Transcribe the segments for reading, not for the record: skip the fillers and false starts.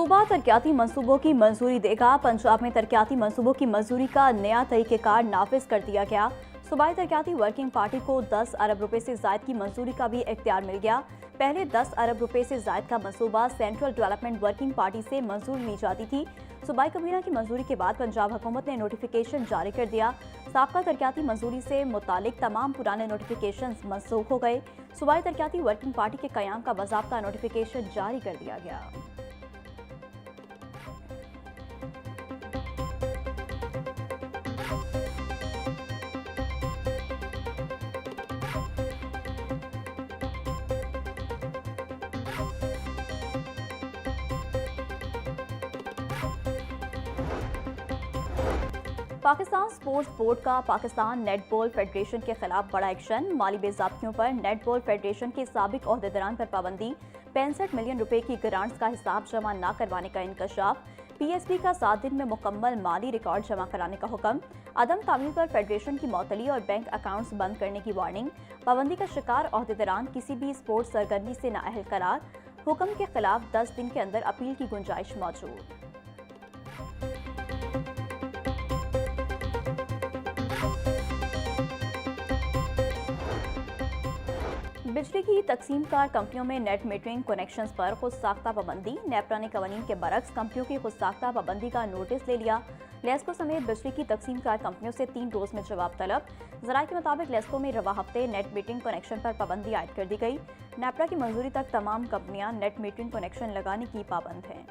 सूबा तरक्याती मंसूबों की मंजूरी देगा। पंजाब में तरक्याती मंसूबों की मंजूरी का नया तरीक़ेकार नाफिज कर दिया गया। सूबाई तरक्याती वर्किंग पार्टी को 10 अरब रुपए से ज़ायद की मंजूरी का भी इख्तियार मिल गया। पहले 10 अरब रुपए से ज़ायद का मंसूबा सेंट्रल डेवलपमेंट वर्किंग पार्टी से मंजूर ली जाती थी। सूबाई कबीना की मंजूरी के बाद पंजाब हुकूमत ने नोटिफिकेशन जारी कर दिया। साबका तरक्याती मंजूरी से मुतालिक तमाम पुराने नोटिफिकेशन मनसूख हो गए। सूबाई तरक्याती वर्किंग पार्टी के क़याम का बाज़ाब्ता नोटिफिकेशन जारी कर दिया गया। पाकिस्तान स्पोर्ट्स बोर्ड का पाकिस्तान नेटबॉल फेडरेशन के खिलाफ बड़ा एक्शन। माली बेज़ाब्तियों पर नेटबॉल फेडरेशन के साबिक ओहदेदारान पर पाबंदी। 65 मिलियन रुपए की ग्रांट्स का हिसाब जमा न करवाने का इंकशाफ। पीएसबी का 7 दिन में मुकम्मल माली रिकॉर्ड जमा कराने का हुक्म। अदम तामील पर फेडरेशन की मौतली और बैंक अकाउंट्स बंद करने की वार्निंग। पाबंदी का शिकार ओहदेदारान किसी भी स्पोर्ट्स सरगर्मी से नाअहल करार। हुक्म के खिलाफ 10 दिन के अंदर अपील की गुंजाइश मौजूद। बिजली की तकसीम कार कंपनियों में नेट मीटरिंग कनेक्शंस पर खुद साख्ता पाबंदी। नेपरा ने कवानीन के बरक्स कंपनियों की खुद साख्ता पाबंदी का नोटिस ले लिया। लेस्को समेत बिजली की तकसीम कार कंपनियों से 3 रोज में जवाब तलब। ज़राए के मुताबिक लेस्को में रवा हफ्ते नेट मीटरिंग कनेक्शन पर पाबंदी आयद कर दी गई। नेपरा की मंजूरी तक तमाम कंपनियां नेट मीटरिंग कनेक्शन लगाने की पाबंद हैं।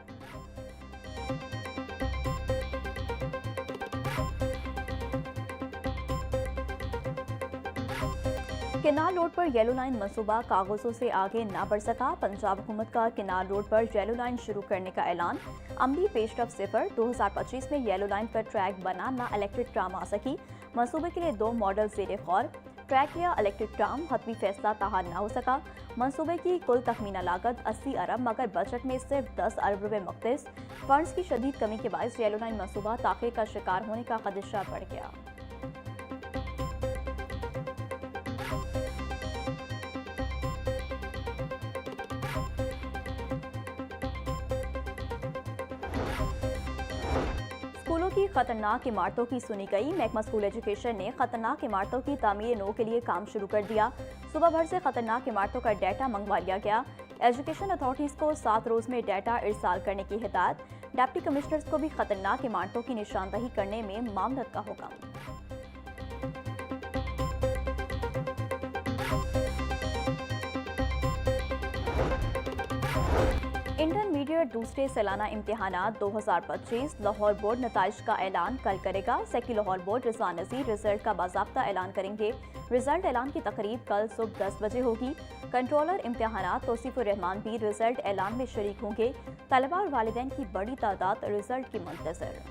केनाल रोड पर येलो लाइन मंसूबा कागजों से आगे ना बढ़ सका। पंजाब हुकूमत का केनाल रोड पर येलो लाइन शुरू करने का ऐलान। अमली पेशरफ सिफर। 2025 में येलो लाइन पर ट्रैक बना ना इलेक्ट्रिक ट्राम आ सकी। मंसूबे के लिए 2 मॉडल ज़ेरे गौर। ट्रैक या इलेक्ट्रिक ट्राम हतमी फैसला ताहार ना हो सका। मंसूबे की कुल तखमीना लागत 80 अरब मगर बजट में सिर्फ 10 अरब रुपए मुख्तस। फंड्स की शदीद कमी के बायस येलो लाइन मंसूबा ताख़ीर का शिकार होने का खदशा बढ़ गया। स्कूलों की खतरनाक इमारतों की सुनी गई। महकमा स्कूल एजुकेशन ने खतरनाक इमारतों की तामीर नो के लिए काम शुरू कर दिया। सुबह भर से खतरनाक इमारतों का डाटा मंगवा लिया गया। एजुकेशन अथॉरिटीज़ को 7 रोज में डाटा इरसाल करने की हिदायत। डिप्टी कमिश्नर्स को भी खतरनाक इमारतों की निशानदही करने में मामलत का हुक्म। इंटरमीडिएट दूसरे सालाना इम्तिहानात 2025 लाहौर बोर्ड नताइज का ऐलान कल करेगा। सेकी लाहौर बोर्ड रिजवान नज़ीर रिजल्ट का बाज़ाब्ता ऐलान करेंगे। रिजल्ट ऐलान की तकरीब कल सुबह 10 बजे होगी। कंट्रोलर इम्तिहानात तौसीफुर रहमान भी रिजल्ट ऐलान में शरीक होंगे। तलबा और वालिदैन की बड़ी तादाद रिजल्ट की मुंतज़िर।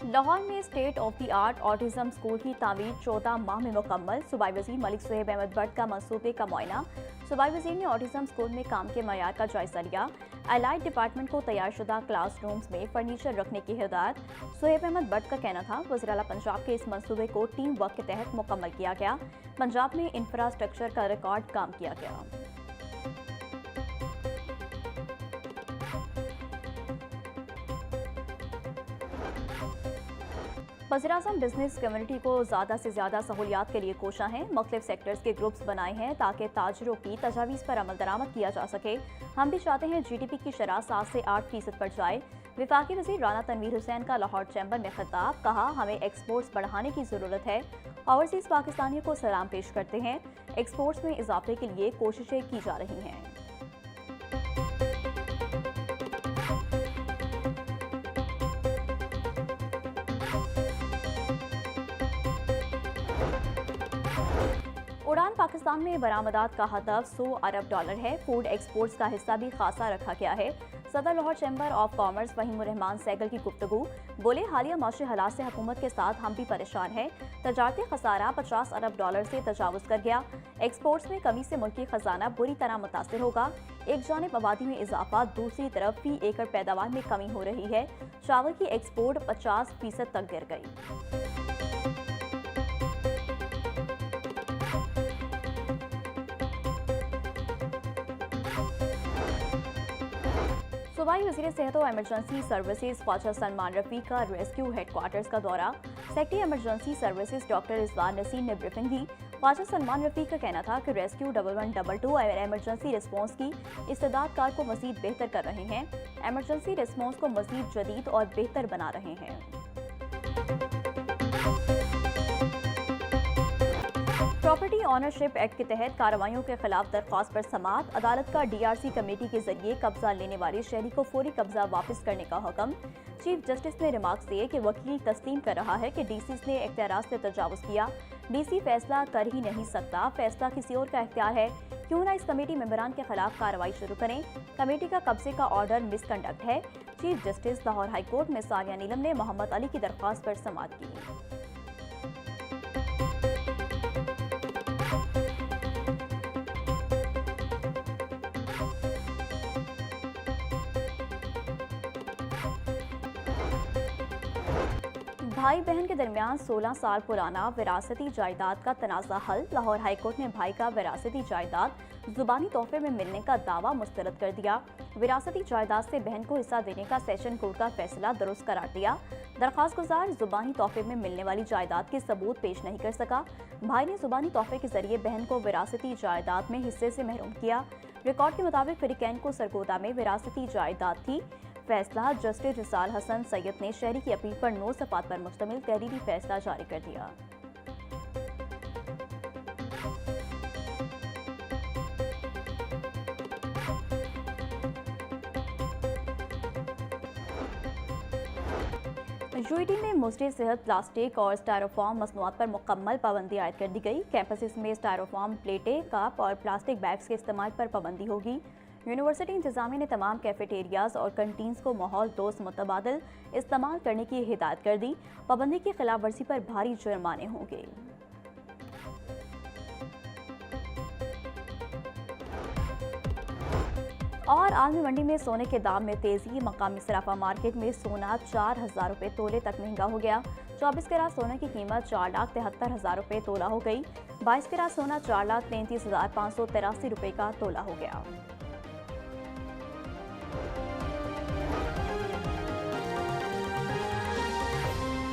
लाहौर में state of the art autism school की तामीर 14 माह में मुकम्मल। सूबाई वज़ीर मलिक सुहेब अहमद भट्ट का मंसूबे का मुआयना। सूबाई वज़ीर ने ऑटिज्म स्कूल में काम के मयार का जायजा लिया। एलाइड डिपार्टमेंट को तैयारशुदा क्लासरूम्स में फर्नीचर रखने की हिदायत। सुहेब अहमद भट्ट का कहना था वज़ीर आला पंजाब के इस मंसूबे को टीम वर्क के तहत मुकम्मल किया गया। पंजाब में इंफ्रास्ट्रक्चर का रिकॉर्ड काम किया गया। वज़ीर-ए-आज़म बिजनेस कम्युनिटी को ज़्यादा से ज़्यादा सहूलियात के लिए कोशा हैं। मुख्तलिफ सेक्टर्स के ग्रुप्स बनाए हैं ताकि ताजरों की तजावीज़ पर अमल दरामद किया जा सके। हम भी चाहते हैं GDP की शरह 7 से 8% पर जाए। विफाकी वज़ीर राना तनवीर हुसैन का लाहौर चैम्बर में खिताब। कहा हमें एक्सपोर्ट्स बढ़ाने की ज़रूरत है। ओवरसीज़ पाकिस्तानियों को सलाम पेश करते हैं। एक्सपोर्ट्स में इजाफे के लिए कोशिशें की जा रही हैं। उड़ान पाकिस्तान में बरामदात का हदफ 100 अरब डॉलर है। फूड एक्सपोर्ट्स का हिस्सा भी खासा रखा गया है। सदर Lahore chamber of commerce Fahimur Rehman Saigal की गुफ्तगू। बोले हालिया माशी हालात से हुकूमत के साथ हम भी परेशान हैं। तजारती खसारा 50 अरब डॉलर से तजावुज़ कर गया। एक्सपोर्ट्स में कमी से मुल्की खजाना बुरी तरह मुतासिर होगा। एक जानिब आबादी में इजाफा, दूसरी तरफ फी एकड़ पैदावार में कमी हो रही है। चावल की एक्सपोर्ट 50% तक गिर गई। सूबाई वज़ीर सेहत और एमरजेंसी सर्विसेज ख्वाजा सलमान रफ़ी का रेस्क्यू हेडक्वार्टर्स का दौरा। Secretary emergency services doctor Rizwan Naseem ने ब्रीफिंग दी। ख्वाजा सलमान रफ़ी का कहना था कि रेस्क्यू 1122 और एमरजेंसी रिस्पॉन्स की इस्तेदाद कार को मज़ीद बेहतर कर रहे हैं, एमरजेंसी रिस्पॉन्स को मज़ीद जदीद और बेहतर बना रहे हैं। प्रॉपर्टी ऑनरशिप एक्ट के तहत कार्रवाइयों के खिलाफ दरख्वास्त पर समाअत। अदालत का डीआरसी कमेटी के जरिए कब्जा लेने वाले शहरी को फौरी कब्जा वापस करने का हुक्म। चीफ जस्टिस ने रिमार्क्स दिए कि वकील तस्लीम कर रहा है कि डीसी ने इख्तियारात से तजावुज किया। डीसी फैसला कर ही नहीं सकता, फैसला किसी और का इख्तियार है। क्यों ना इस कमेटी मेंबरान के खिलाफ कार्रवाई शुरू करें। कमेटी का कब्जे का ऑर्डर मिसकंडक्ट है। Chief justice Lahore high court में सालिया नीलम ने मोहम्मद अली की दरख्वास्त पर समाअत की। भाई बहन के दरमियान 16 साल पुराना विरासती जायदाद का तनाज़ा हल। लाहौर हाई कोर्ट ने भाई का विरासती जायदाद जुबानी तोहफे में मिलने का दावा मुस्तरद कर दिया। विरासती जायदाद से बहन को हिस्सा देने का सेशन कोर्ट का फैसला दुरुस्त करार दिया। दरख्वास्त गुजार जुबानी तोहफे में मिलने वाली जायदाद के सबूत पेश नहीं कर सका। भाई ने जुबानी तोहफे के जरिए बहन को विरासती जायदाद में हिस्से से महरूम किया। रिकॉर्ड के मुताबिक फरीकैन को सरगोदा में विरासती जायदाद थी। फैसला जस्टिस रिसाल हसन सैयद ने शहरी की अपील पर 9 सफ़ात पर मुश्तमिल तहरीरी फैसला जारी कर दिया। यूईटी में मुस्लिम सेहत प्लास्टिक और स्टायरोफॉर्म मसनूआत पर मुकम्मल पाबंदी आयद कर दी गई। कैंपसेस में स्टायरोफॉर्म प्लेटें, कप और प्लास्टिक बैग्स के इस्तेमाल पर पाबंदी होगी। यूनिवर्सिटी इंतजामिया ने तमाम कैफेटेरियाज और कंटीन्स को माहौल दोस्त मुतबादिल इस्तेमाल करने की हिदायत कर दी। पाबंदी की खिलाफ वर्जी पर भारी जुर्माने होंगे। और आलमी मंडी में सोने के दाम में तेजी। मकामी सराफा मार्केट में सोना 4,000 रुपये तोले तक महंगा हो गया। 24 कैरात सोने की कीमत 4,73,000 रुपये तोला हो गई। 22 कैरात सोना 4,33,583 रुपये का तोला हो गया।